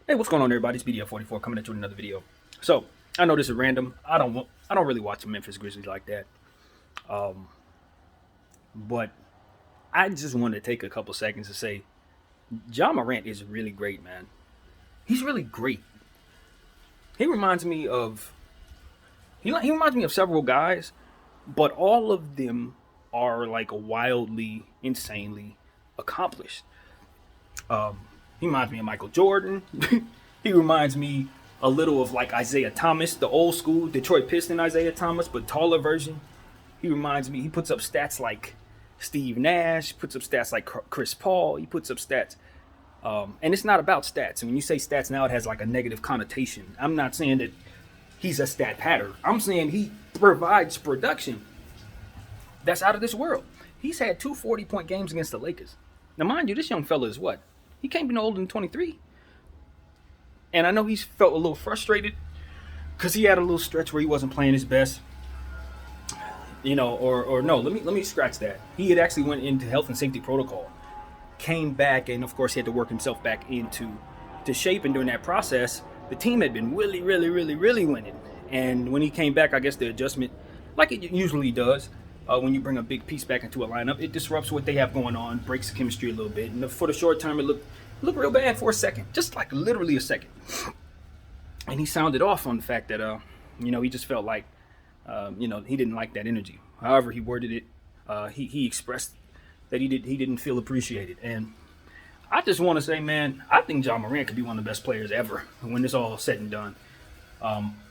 Hey, what's going on, everybody? It's BDF44 coming at you with another video. So I know this is random. I don't really watch the Memphis Grizzlies like that. But I just wanted to take a couple seconds to say, Ja Morant is really great, man. He's really great. He reminds me of he reminds me of several guys, but all of them are like wildly, insanely accomplished. He reminds me of Michael Jordan. He reminds me a little of like Isaiah Thomas, the old school Detroit Piston Isaiah Thomas, but taller version. He reminds me, he puts up stats like Steve Nash, puts up stats like Chris Paul. He puts up stats. And it's not about stats. And when you say stats now, it has like a negative connotation. I'm not saying that he's a stat patter. I'm saying he provides production that's out of this world. He's had two 40-point games against the Lakers. Now, mind you, this young fella is what? He can't be no older than 23. And I know he's felt a little frustrated because he had a little stretch where he wasn't playing his best. You know, or no, let me scratch that. He had actually went into health and safety protocol, came back, and of course he had to work himself back into shape. And during that process, the team had been really winning. And when he came back, I guess the adjustment, like it usually does, when you bring a big piece back into a lineup, it disrupts what they have going on, breaks the chemistry a little bit. And for the short term, it looked real bad for a second, just like literally a second. And he sounded off on the fact that, he just felt like, he didn't like that energy. However he worded it, he expressed that he didn't feel appreciated. And I just want to say, man, I think Ja Morant could be one of the best players ever when it's all said and done.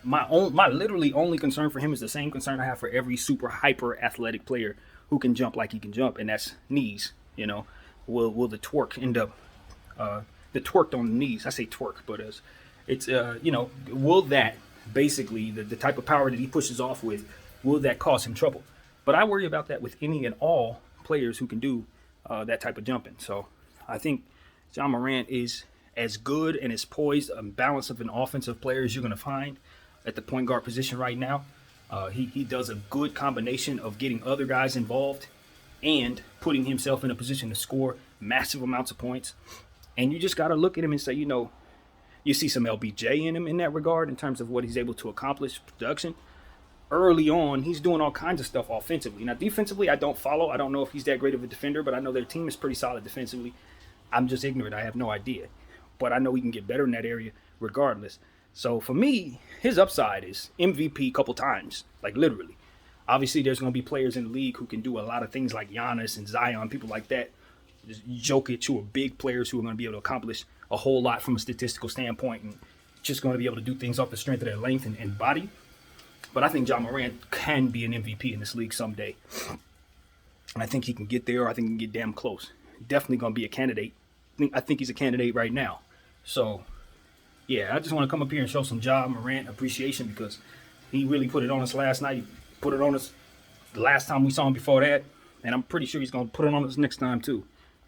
My literally only concern for him is the same concern I have for every super hyper athletic player who can jump like he can jump, and that's knees. Will the twerk end up the twerked on the knees? I say twerk, but will that basically the type of power that he pushes off with, will that cause him trouble? But I worry about that with any and all players who can do that type of jumping. So I think Ja Morant is as good and as poised and balanced of an offensive player as you're going to find at the point guard position right now. He does a good combination of getting other guys involved and putting himself in a position to score massive amounts of points. And you just got to look at him and say, you see some LBJ in him in that regard in terms of what he's able to accomplish production. Early on, he's doing all kinds of stuff offensively. Now, defensively, I don't follow. I don't know if he's that great of a defender, but I know their team is pretty solid defensively. I'm just ignorant. I have no idea. But I know he can get better in that area regardless. So for me, his upside is MVP a couple times, like literally. Obviously, there's going to be players in the league who can do a lot of things like Giannis and Zion, people like that. Jokic, who are big players who are going to be able to accomplish a whole lot from a statistical standpoint and just going to be able to do things off the strength of their length and body. But I think Ja Morant can be an MVP in this league someday. And I think he can get there. I think he can get damn close. Definitely going to be a candidate. I think he's a candidate right now. So, yeah, I just want to come up here and show some Ja Morant appreciation because he really put it on us last night. He put it on us the last time we saw him before that. And I'm pretty sure he's going to put it on us next time too.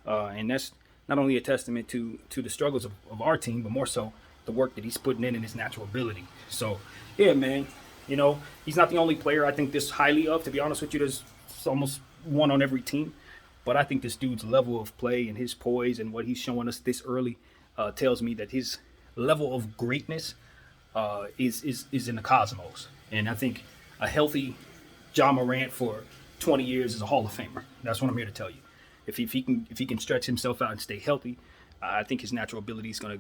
And that's not only a testament to the struggles of our team, but more so the work that he's putting in his natural ability. So, yeah, man, he's not the only player I think this highly of. To be honest with you, there's almost one on every team. But I think this dude's level of play and his poise and what he's showing us this early tells me that his level of greatness is in the cosmos. And I think a healthy Ja Morant for 20 years is a Hall of Famer. That's what I'm here to tell you. If he can stretch himself out and stay healthy, I think his natural ability is gonna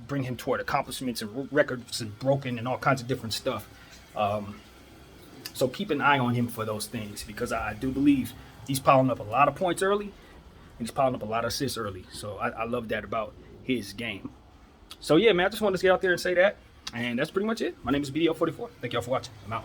bring him toward accomplishments and records and broken and all kinds of different stuff. So keep an eye on him for those things because I do believe he's piling up a lot of points early. He's piling up a lot of assists early. So I love that about his game. So yeah, man, I just wanted to get out there and say that. And that's pretty much it. My name is BDL44. Thank y'all for watching. I'm out.